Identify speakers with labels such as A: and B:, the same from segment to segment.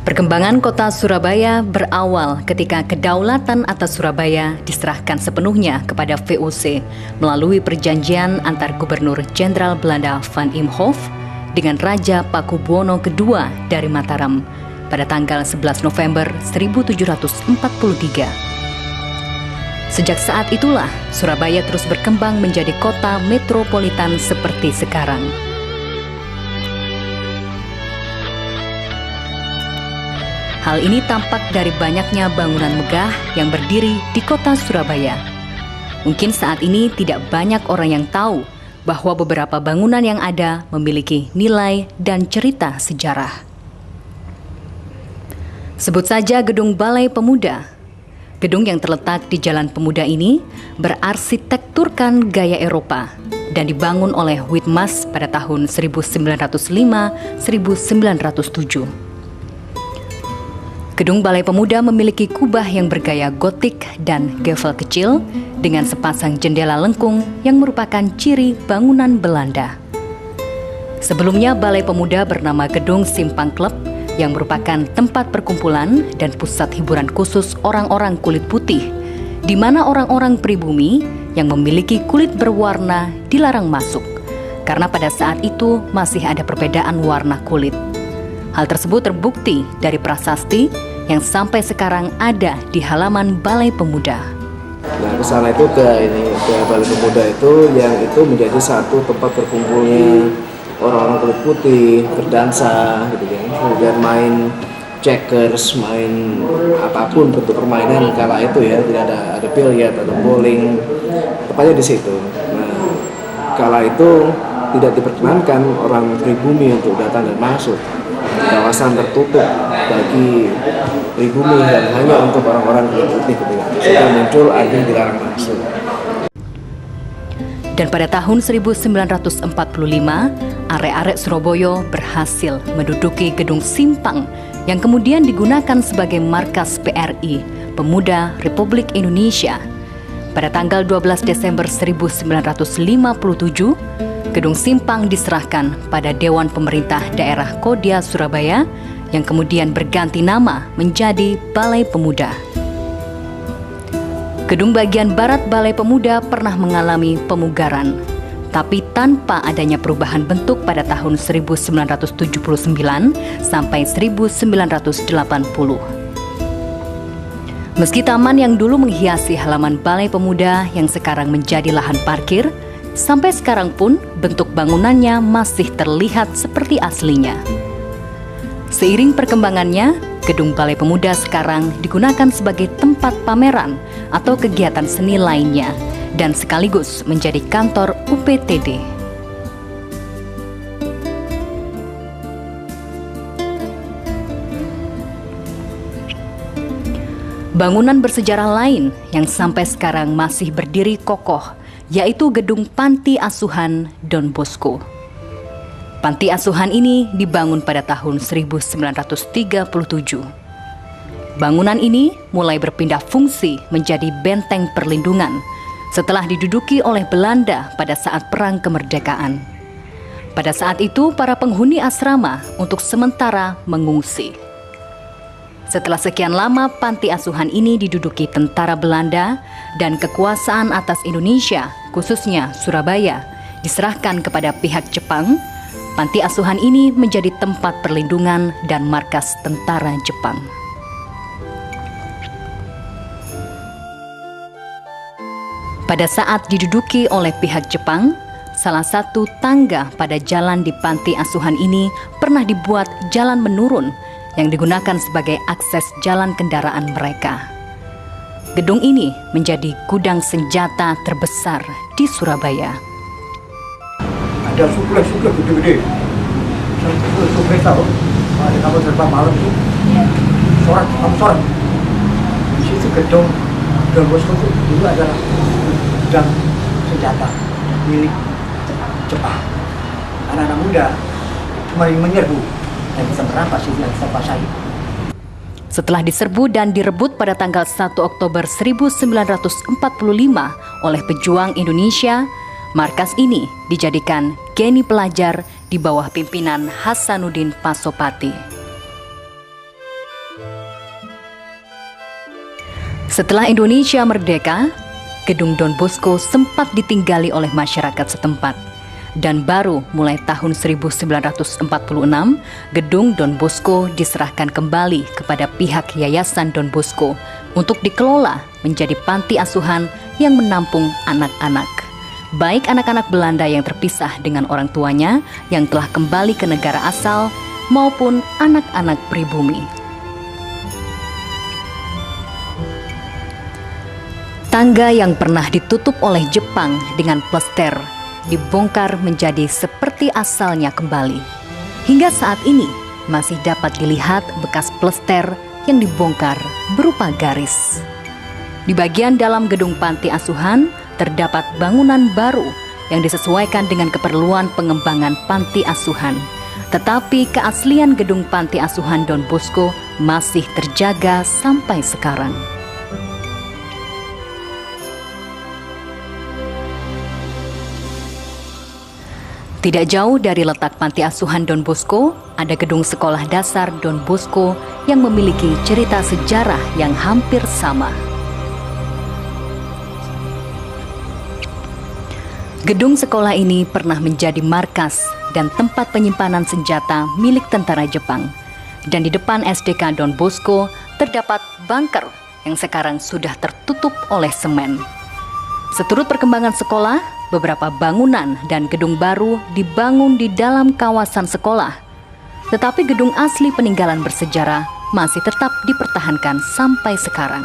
A: Perkembangan kota Surabaya berawal ketika kedaulatan atas Surabaya diserahkan sepenuhnya kepada VOC melalui perjanjian antar Gubernur Jenderal Belanda Van Imhoff dengan Raja Pakubuwono II dari Mataram pada tanggal 11 November 1743. Sejak saat itulah Surabaya terus berkembang menjadi kota metropolitan seperti sekarang. Hal ini tampak dari banyaknya bangunan megah yang berdiri di kota Surabaya. Mungkin saat ini tidak banyak orang yang tahu bahwa beberapa bangunan yang ada memiliki nilai dan cerita sejarah. Sebut saja Gedung Balai Pemuda. Gedung yang terletak di Jalan Pemuda ini berarsitekturkan gaya Eropa dan dibangun oleh Witmas pada tahun 1905-1907. Gedung Balai Pemuda memiliki kubah yang bergaya gotik dan gavel kecil dengan sepasang jendela lengkung yang merupakan ciri bangunan Belanda. Sebelumnya Balai Pemuda bernama Gedung Simpang Club yang merupakan tempat perkumpulan dan pusat hiburan khusus orang-orang kulit putih, di mana orang-orang pribumi yang memiliki kulit berwarna dilarang masuk, karena pada saat itu masih ada perbedaan warna kulit. Hal tersebut terbukti dari prasasti yang sampai sekarang ada di halaman Balai Pemuda.
B: Nah, ke sana itu ke Balai Pemuda itu yang itu menjadi satu tempat berkumpulnya orang-orang kulit putih, berdansa gitu kan. Kemudian main checkers, main apapun bentuk permainan kala itu ya, tidak ada biliar atau bowling. Tepatnya di situ. Nah, kala itu tidak diperkenankan orang pribumi untuk datang dan masuk. Kawasan tertutup bagi pribumi dan hanya untuk orang-orang kulit putih ketika sudah muncul agen dilarang masuk.
A: Dan pada tahun 1945, arek-arek Surabaya berhasil menduduki Gedung Simpang yang kemudian digunakan sebagai markas PRI, Pemuda Republik Indonesia. Pada tanggal 12 Desember 1957, Gedung Simpang diserahkan pada Dewan Pemerintah Daerah Kodia Surabaya yang kemudian berganti nama menjadi Balai Pemuda. Gedung bagian barat Balai Pemuda pernah mengalami pemugaran, tapi tanpa adanya perubahan bentuk pada tahun 1979 sampai 1980. Meski taman yang dulu menghiasi halaman Balai Pemuda yang sekarang menjadi lahan parkir, sampai sekarang pun bentuk bangunannya masih terlihat seperti aslinya. Seiring perkembangannya, Gedung Balai Pemuda sekarang digunakan sebagai tempat pameran atau kegiatan seni lainnya dan sekaligus menjadi kantor UPTD. Bangunan bersejarah lain yang sampai sekarang masih berdiri kokoh yaitu Gedung Panti Asuhan Don Bosco. Panti asuhan ini dibangun pada tahun 1937. Bangunan ini mulai berpindah fungsi menjadi benteng perlindungan setelah diduduki oleh Belanda pada saat Perang Kemerdekaan. Pada saat itu, para penghuni asrama untuk sementara mengungsi. Setelah sekian lama, panti asuhan ini diduduki tentara Belanda dan kekuasaan atas Indonesia, khususnya Surabaya, diserahkan kepada pihak Jepang. Panti asuhan ini menjadi tempat perlindungan dan markas tentara Jepang. Pada saat diduduki oleh pihak Jepang, salah satu tangga pada jalan di panti asuhan ini pernah dibuat jalan menurun yang digunakan sebagai akses jalan kendaraan mereka. Gedung ini menjadi gudang senjata terbesar di Surabaya.
C: Ada suplai gede-gede. Suplai tahu? Ada kapal terbang malam itu. Sorak. Di situ gedung Don Bosco itu dulu adalah gudang senjata milik Jepang. Anak-anak muda cuma menyerbu dan bisa merampas itu yang bisa kuasai.
A: Setelah diserbu dan direbut pada tanggal 1 Oktober 1945 oleh pejuang Indonesia, markas ini dijadikan geni pelajar di bawah pimpinan Hasanuddin Pasopati. Setelah Indonesia merdeka, gedung Don Bosco sempat ditinggali oleh masyarakat setempat. Dan baru mulai tahun 1946, gedung Don Bosco diserahkan kembali kepada pihak Yayasan Don Bosco untuk dikelola menjadi panti asuhan yang menampung anak-anak. Baik anak-anak Belanda yang terpisah dengan orang tuanya yang telah kembali ke negara asal maupun anak-anak pribumi. Tangga yang pernah ditutup oleh Jepang dengan plester dibongkar menjadi seperti asalnya kembali. Hingga saat ini masih dapat dilihat bekas plester yang dibongkar berupa garis. Di bagian dalam gedung panti asuhan terdapat bangunan baru yang disesuaikan dengan keperluan pengembangan panti asuhan. Tetapi keaslian gedung panti asuhan Don Bosco masih terjaga sampai sekarang. Tidak jauh dari letak panti asuhan Don Bosco, ada gedung sekolah dasar Don Bosco yang memiliki cerita sejarah yang hampir sama. Gedung sekolah ini pernah menjadi markas dan tempat penyimpanan senjata milik tentara Jepang. Dan di depan SDK Don Bosco terdapat bunker yang sekarang sudah tertutup oleh semen. Seturut perkembangan sekolah, beberapa bangunan dan gedung baru dibangun di dalam kawasan sekolah. Tetapi gedung asli peninggalan bersejarah masih tetap dipertahankan sampai sekarang.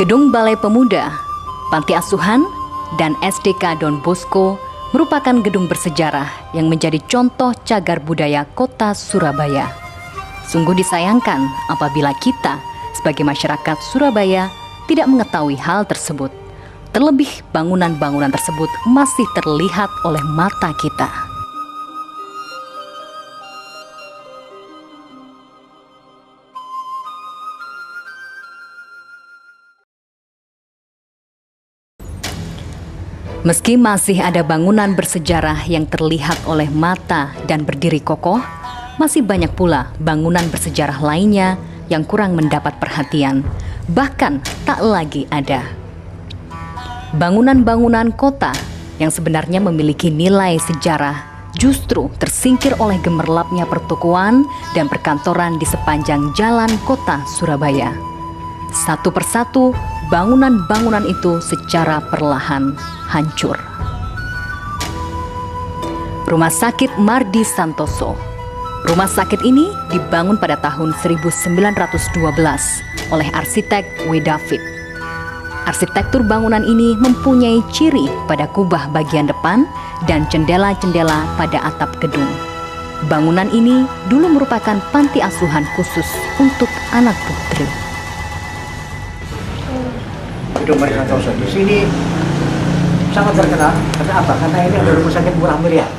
A: Gedung Balai Pemuda, Panti Asuhan, dan SDK Don Bosco merupakan gedung bersejarah yang menjadi contoh cagar budaya kota Surabaya. Sungguh disayangkan apabila kita sebagai masyarakat Surabaya tidak mengetahui hal tersebut. Terlebih bangunan-bangunan tersebut masih terlihat oleh mata kita. Meski masih ada bangunan bersejarah yang terlihat oleh mata dan berdiri kokoh, masih banyak pula bangunan bersejarah lainnya yang kurang mendapat perhatian, bahkan tak lagi ada. Bangunan-bangunan kota yang sebenarnya memiliki nilai sejarah justru tersingkir oleh gemerlapnya pertokoan dan perkantoran di sepanjang jalan kota Surabaya. Satu persatu, bangunan-bangunan itu secara perlahan hancur. Rumah Sakit Mardi Santoso. Rumah sakit ini dibangun pada tahun 1912 oleh arsitek W. David. Arsitektur bangunan ini mempunyai ciri pada kubah bagian depan dan jendela-jendela pada atap gedung. Bangunan ini dulu merupakan panti asuhan khusus untuk anak putri.
C: Gedung Mardi Santoso di sini sangat terkenal karena apa? Karena ini ada rumah sakit murah meriah.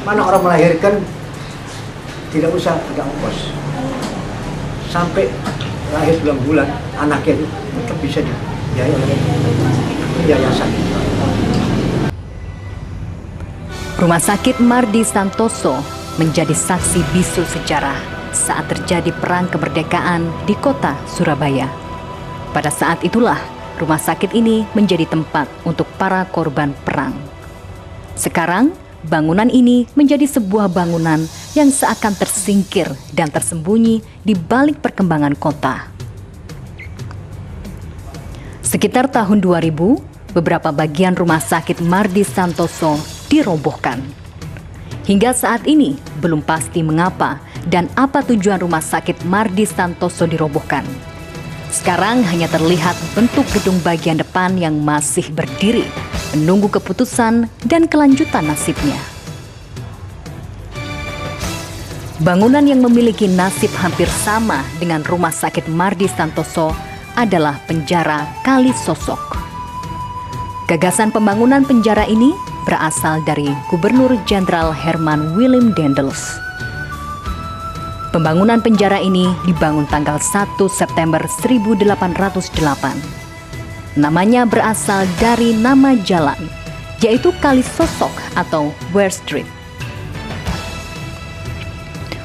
C: Mana orang melahirkan tidak usah ada ongkos. Sampai lahir bulan-bulan anaknya itu tetap bisa dibiayai oleh yayasan.
A: Rumah Sakit Mardi Santoso menjadi saksi bisu sejarah saat terjadi perang kemerdekaan di kota Surabaya. Pada saat itulah rumah sakit ini menjadi tempat untuk para korban perang. Sekarang, bangunan ini menjadi sebuah bangunan yang seakan tersingkir dan tersembunyi di balik perkembangan kota. Sekitar tahun 2000, beberapa bagian rumah sakit Mardi Santoso dirobohkan. Hingga saat ini, belum pasti mengapa dan apa tujuan rumah sakit Mardi Santoso dirobohkan. Sekarang hanya terlihat bentuk gedung bagian depan yang masih berdiri, menunggu keputusan dan kelanjutan nasibnya. Bangunan yang memiliki nasib hampir sama dengan rumah sakit Mardi Santoso adalah penjara Kalisosok. Gagasan pembangunan penjara ini berasal dari Gubernur Jenderal Herman Willem Daendels. Pembangunan penjara ini dibangun tanggal 1 September 1808. Namanya berasal dari nama jalan, yaitu Kalisosok atau Ware Street.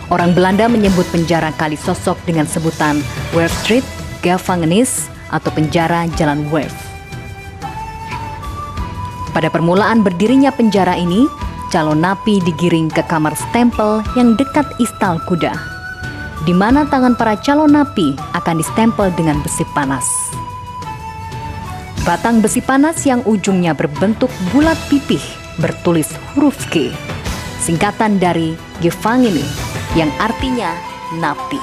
A: Orang Belanda menyebut penjara Kalisosok dengan sebutan Werf Street, Gevangenis, atau penjara Jalan Werf. Pada permulaan berdirinya penjara ini, calon napi digiring ke kamar stempel yang dekat istal kuda, di mana tangan para calon napi akan distempel dengan besi panas. Batang besi panas yang ujungnya berbentuk bulat pipih bertulis huruf G, singkatan dari Gefangene, yang artinya napi.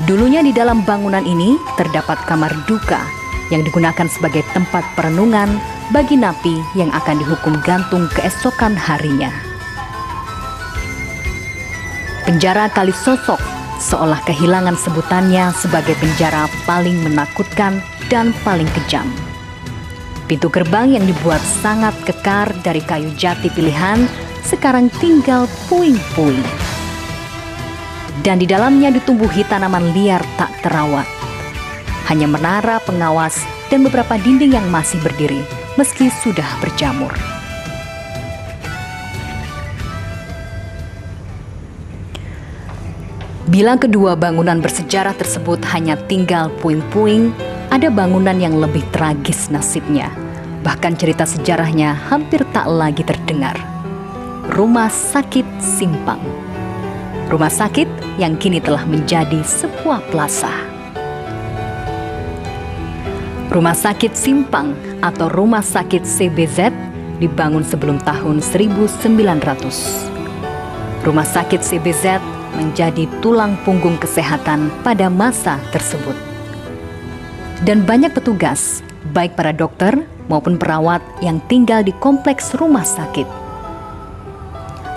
A: Dulunya di dalam bangunan ini terdapat kamar duka yang digunakan sebagai tempat perenungan bagi napi yang akan dihukum gantung keesokan harinya. Penjara Kalisosok seolah kehilangan sebutannya sebagai penjara paling menakutkan dan paling kejam. Pintu gerbang yang dibuat sangat kekar dari kayu jati pilihan sekarang tinggal puing-puing. Dan di dalamnya ditumbuhi tanaman liar tak terawat. Hanya menara pengawas dan beberapa dinding yang masih berdiri meski sudah berjamur. Bila kedua bangunan bersejarah tersebut hanya tinggal puing-puing, ada bangunan yang lebih tragis nasibnya. Bahkan cerita sejarahnya hampir tak lagi terdengar. Rumah Sakit Simpang. Rumah sakit yang kini telah menjadi sebuah plaza. Rumah Sakit Simpang atau Rumah Sakit CBZ dibangun sebelum tahun 1900. Rumah Sakit CBZ menjadi tulang punggung kesehatan pada masa tersebut. Dan banyak petugas, baik para dokter maupun perawat yang tinggal di kompleks rumah sakit.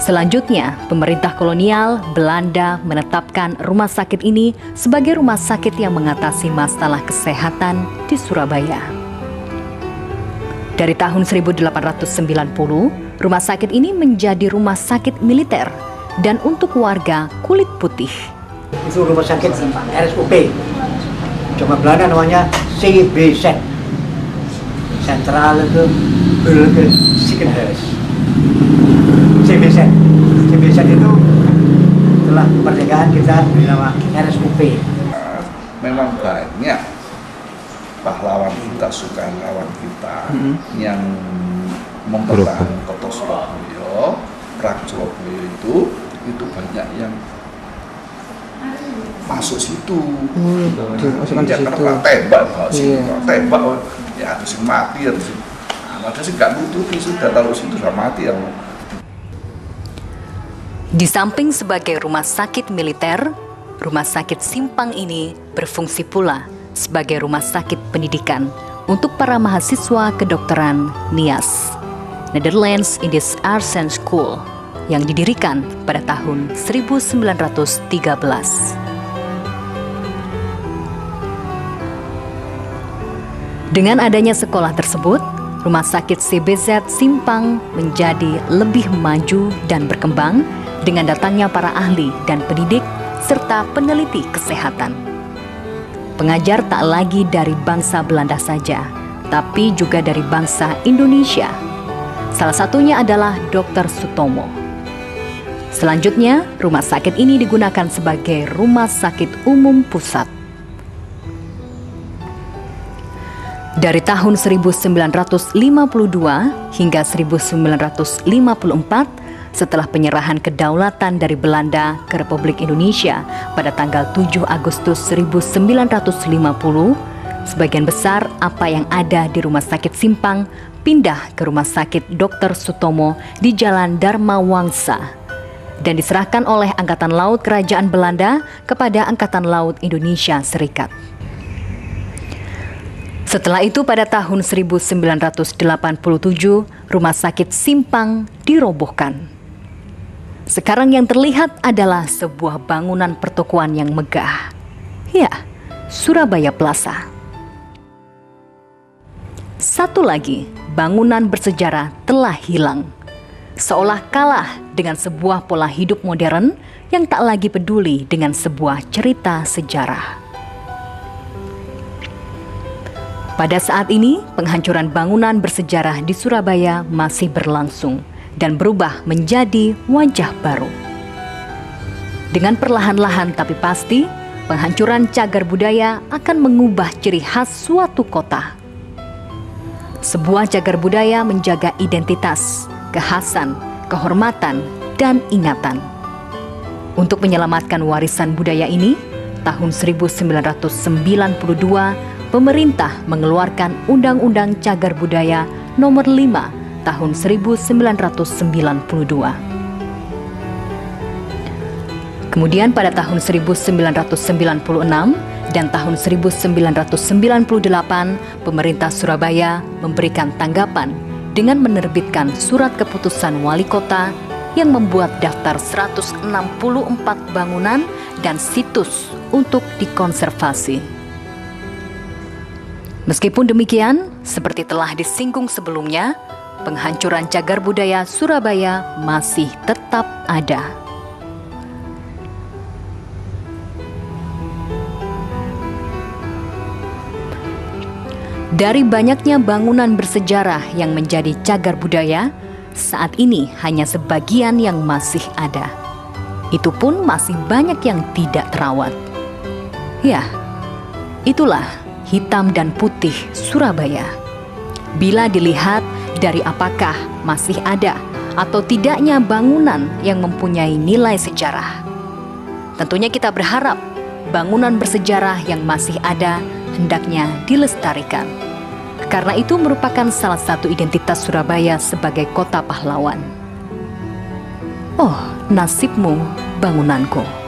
A: Selanjutnya, pemerintah kolonial Belanda menetapkan rumah sakit ini sebagai rumah sakit yang mengatasi masalah kesehatan di Surabaya. Dari tahun 1890, rumah sakit ini menjadi rumah sakit militer dan untuk warga kulit putih.
C: Itu rumah sakit RSUP. Cuma Belanda namanya CBZ. Centrale Burger Ziekenhuis. CBZ. CBZ itu setelah kemerdekaan kita beri nama RSUP.
D: Memang banyak pahlawan kita, sukarelawan kita yang mempertahankan kota Surabaya, Rakyat Surabaya itu banyak yang masuk situ.
B: Dimasukkan
D: Ya,
B: situ.
D: karena tembak, tembak, ya ada yang mati, ada sih nggak nutupi, sudah tahu situ sudah mati ya.
A: Di samping sebagai rumah sakit militer, rumah sakit Simpang ini berfungsi pula sebagai rumah sakit pendidikan untuk para mahasiswa kedokteran NIAS, Netherlands Indies Arts and School, yang didirikan pada tahun 1913. Dengan adanya sekolah tersebut, rumah sakit CBZ Simpang menjadi lebih maju dan berkembang dengan datangnya para ahli dan pendidik serta peneliti kesehatan. Pengajar tak lagi dari bangsa Belanda saja, tapi juga dari bangsa Indonesia. Salah satunya adalah Dr. Sutomo. Selanjutnya, rumah sakit ini digunakan sebagai rumah sakit umum pusat. Dari tahun 1952 hingga 1954, setelah penyerahan kedaulatan dari Belanda ke Republik Indonesia pada tanggal 7 Agustus 1950, sebagian besar apa yang ada di Rumah Sakit Simpang pindah ke Rumah Sakit Dr. Sutomo di Jalan Dharma Wangsa dan diserahkan oleh Angkatan Laut Kerajaan Belanda kepada Angkatan Laut Indonesia Serikat. Setelah itu pada tahun 1987, Rumah Sakit Simpang dirobohkan. Sekarang yang terlihat adalah sebuah bangunan pertokoan yang megah. Ya, Surabaya Plaza. Satu lagi, bangunan bersejarah telah hilang. Seolah kalah dengan sebuah pola hidup modern yang tak lagi peduli dengan sebuah cerita sejarah. Pada saat ini, penghancuran bangunan bersejarah di Surabaya masih berlangsung dan berubah menjadi wajah baru. Dengan perlahan-lahan tapi pasti, penghancuran cagar budaya akan mengubah ciri khas suatu kota. Sebuah cagar budaya menjaga identitas, kekhasan, kehormatan, dan ingatan. Untuk menyelamatkan warisan budaya ini, tahun 1992, pemerintah mengeluarkan Undang-Undang Cagar Budaya Nomor 5 tahun 1992. Kemudian pada tahun 1996 dan tahun 1998, pemerintah Surabaya memberikan tanggapan dengan menerbitkan surat keputusan wali kota yang membuat daftar 164 bangunan dan situs untuk dikonservasi. Meskipun demikian, seperti telah disinggung sebelumnya, penghancuran cagar budaya Surabaya masih tetap ada. Dari banyaknya bangunan bersejarah yang menjadi cagar budaya, saat ini hanya sebagian yang masih ada. Itu pun masih banyak yang tidak terawat. Ya, itulah hitam dan putih Surabaya. Bila dilihat dari apakah masih ada atau tidaknya bangunan yang mempunyai nilai sejarah. Tentunya kita berharap bangunan bersejarah yang masih ada hendaknya dilestarikan. Karena itu merupakan salah satu identitas Surabaya sebagai kota pahlawan. Oh, nasibmu bangunanku.